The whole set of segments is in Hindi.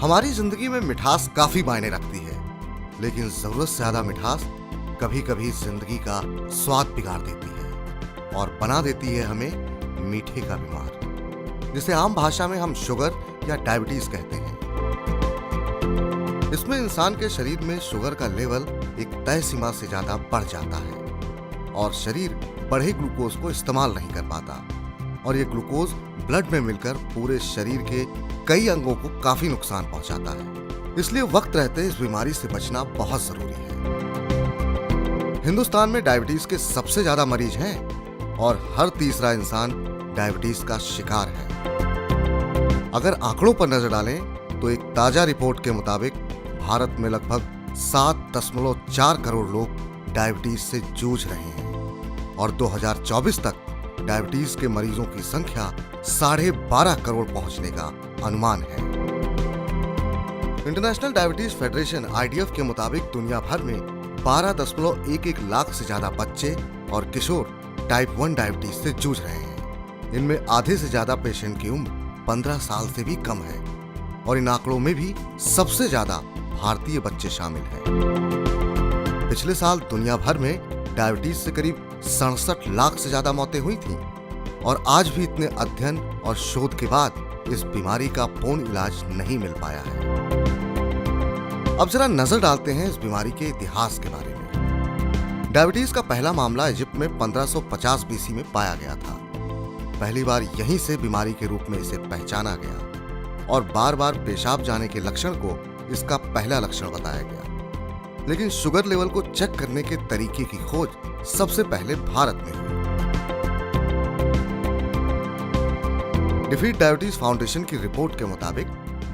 हमारी जिंदगी में मिठास काफी मायने रखती है, लेकिन जरूरत से ज्यादा मिठास कभी कभी जिंदगी का स्वाद बिगाड़ देती है और बना देती है हमें मीठे का बीमार, जिसे आम भाषा में हम शुगर या डायबिटीज कहते हैं। इसमें इंसान के शरीर में शुगर का लेवल एक तय सीमा से ज्यादा बढ़ जाता है और शरीर बढ़े ग्लूकोज को इस्तेमाल नहीं कर पाता और ये ग्लूकोज ब्लड में मिलकर पूरे शरीर के कई अंगों को काफी नुकसान पहुंचाता है। इसलिए वक्त रहते इस बीमारी से बचना बहुत जरूरी है। हिंदुस्तान में डायबिटीज के सबसे ज्यादा मरीज हैं और हर तीसरा इंसान डायबिटीज का शिकार है। अगर आंकड़ों पर नजर डालें तो एक ताजा रिपोर्ट के मुताबिक भारत में लगभग 7.4 करोड़ लोग डायबिटीज से जूझ रहे हैं और 2024 तक डायबिटीज के मरीजों की संख्या 12.5 करोड़ पहुंचने का अनुमान है। इंटरनेशनल डायबिटीज फेडरेशन (IDF) के मुताबिक दुनिया भर में 12.11 लाख से ज्यादा बच्चे और किशोर टाइप 1 डायबिटीज से जूझ रहे हैं। इनमें आधे से ज्यादा पेशेंट की उम्र 15 साल से भी कम है और इन आंकड़ों में भी सबसे ज्यादा भारतीय बच्चे शामिल हैं। पिछले साल दुनिया भर में डायबिटीज से करीब 67 लाख से ज्यादा मौतें हुई थीं और आज भी इतने अध्ययन और शोध के बाद इस बीमारी का पूर्ण इलाज नहीं मिल पाया है। अब जरा नजर डालते हैं इस बीमारी के इतिहास के बारे में। डायबिटीज का पहला मामला इजिप्ट में 1550 BC में पाया गया था। पहली बार यहीं से बीमारी के रूप में इसे पहचाना गया और बार बार पेशाब जाने के लक्षण को इसका पहला लक्षण बताया गया। लेकिन शुगर लेवल को चेक करने के तरीके की खोज सबसे पहले भारत में हुई। डिफीट डायबिटीज फाउंडेशन की रिपोर्ट के मुताबिक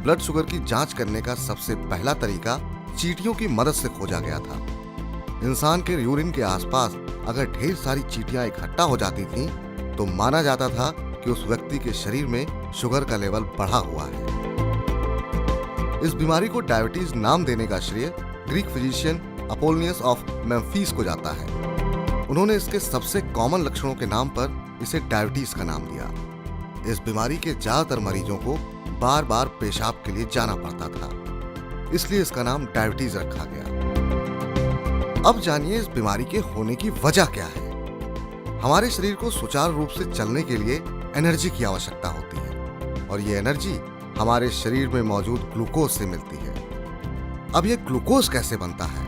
ब्लड शुगर की जांच करने का सबसे पहला तरीका चींटियों की मदद से खोजा गया था। इंसान के यूरिन के आसपास अगर ढेर सारी चींटियां इकट्ठा हो जाती थीं, तो माना जाता था कि उस व्यक्ति के शरीर में शुगर का लेवल बढ़ा हुआ है। इस बीमारी को डायबिटीज नाम देने का श्रेय Greek physician Apollonius of Memphis को जाता है। उन्होंने इसके सबसे कॉमन लक्षणों के नाम पर इसे डायबिटीज का नाम दिया। इस बीमारी के ज्यादातर मरीजों को बार बार पेशाब के लिए जाना पड़ता था, इसलिए इसका नाम डायबिटीज रखा गया। अब जानिए इस बीमारी के होने की वजह क्या है। हमारे शरीर को सुचारू रूप से चलने के लिए एनर्जी की आवश्यकता होती है और ये एनर्जी हमारे शरीर में मौजूद ग्लूकोज से मिलती है। अब ये ग्लूकोज कैसे बनता है?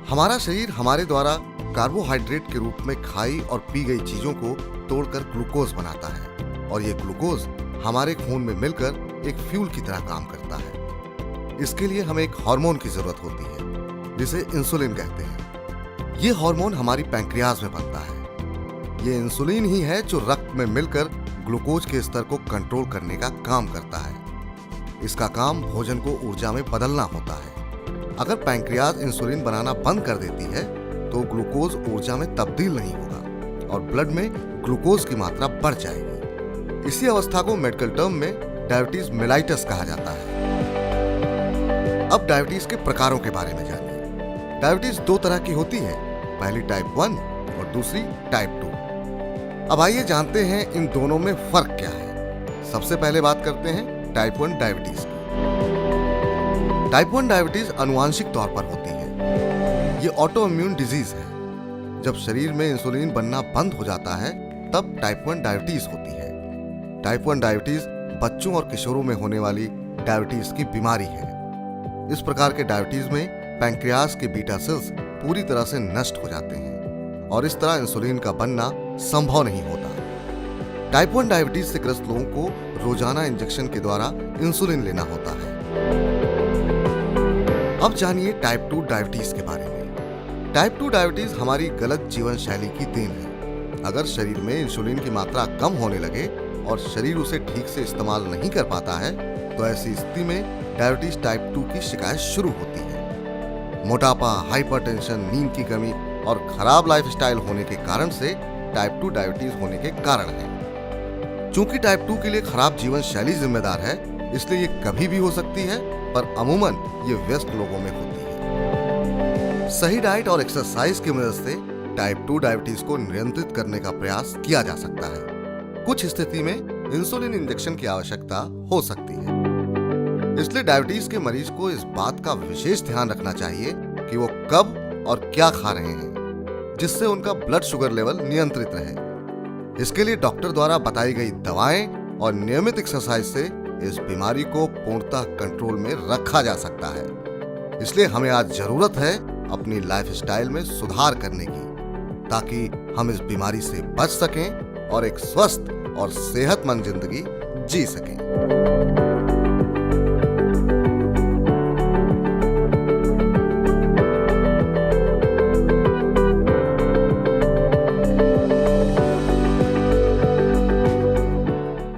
हमारा शरीर हमारे द्वारा कार्बोहाइड्रेट के रूप में खाई और पी गई चीजों को तोड़कर ग्लूकोज बनाता है और ये ग्लूकोज हमारे खून में मिलकर एक फ्यूल की तरह काम करता है। इसके लिए हमें एक हार्मोन की जरूरत होती है जिसे इंसुलिन कहते हैं। ये हार्मोन हमारी पैंक्रियाज में बनता है। ये इंसुलिन ही है जो रक्त में मिलकर ग्लूकोज के स्तर को कंट्रोल करने का काम करता है। इसका काम भोजन को ऊर्जा में बदलना होता है। अगर पैंक्रियाज इंसुलिन बनाना बंद कर देती है तो ग्लूकोज ऊर्जा में तब्दील नहीं होगा और ब्लड में ग्लूकोज की मात्रा बढ़ जाएगी। इसी अवस्था को मेडिकल टर्म में डायबिटीज मेलाइटस कहा जाता है। अब डायबिटीज के प्रकारों के बारे में जानिए। डायबिटीज 2 तरह की होती है, पहली टाइप 1 और दूसरी टाइप 2। अब आइए जानते हैं इन दोनों में फर्क क्या है। सबसे पहले बात करते हैं टाइप 1 डायबिटीज की। टाइप 1 डायबिटीज आनुवांशिक तौर पर होती है। ये ऑटो इम्यून डिजीज है। जब शरीर में इंसुलिन बनना बंद हो जाता है तब टाइप 1 डायबिटीज होती है। टाइप 1 डायबिटीज बच्चों और किशोरों में होने वाली डायबिटीज की बीमारी है। इस प्रकार के डायबिटीज में पैंक्रियाज के बीटा सेल्स पूरी तरह से नष्ट हो जाते हैं और इस तरह इंसुलिन का बनना संभव नहीं होता। टाइप 1 डायबिटीज से ग्रस्त लोगों को रोजाना इंजेक्शन के द्वारा इंसुलिन लेना होता है। अब जानिए टाइप 2 डायबिटीज के बारे में। टाइप 2 डायबिटीज हमारी गलत जीवन शैली की देन है। अगर शरीर में इंसुलिन की मात्रा कम होने लगे और शरीर उसे ठीक से इस्तेमाल नहीं कर पाता है तो ऐसी स्थिति में डायबिटीज टाइप 2 की शिकायत शुरू होती है। मोटापा, हाइपरटेंशन, नींद की कमी और खराब लाइफस्टाइल होने के कारण से टाइप 2 डायबिटीज होने के कारण है। चूंकि टाइप 2 के लिए खराब जीवन शैली जिम्मेदार है, इसलिए ये कभी भी हो सकती है, पर अमूमन ये व्यस्त लोगों में होती है। सही डाइट और एक्सरसाइज की मदद से टाइप 2 डायबिटीज को नियंत्रित करने का प्रयास किया जा सकता है। कुछ स्थिति में इंसुलिन इंजेक्शन की आवश्यकता हो सकती है। इसलिए डायबिटीज के मरीज को इस बात का विशेष ध्यान रखना चाहिए कि वो कब और क्या खा रहे हैं, जिससे उनका ब्लड शुगर लेवल नियंत्रित रहे। इसके लिए डॉक्टर द्वारा बताई गई दवाएं और नियमित एक्सरसाइज से इस बीमारी को पूर्णतः कंट्रोल में रखा जा सकता है। इसलिए हमें आज जरूरत है अपनी लाइफस्टाइल में सुधार करने की, ताकि हम इस बीमारी से बच सकें और एक स्वस्थ और सेहतमंद जिंदगी जी सकें।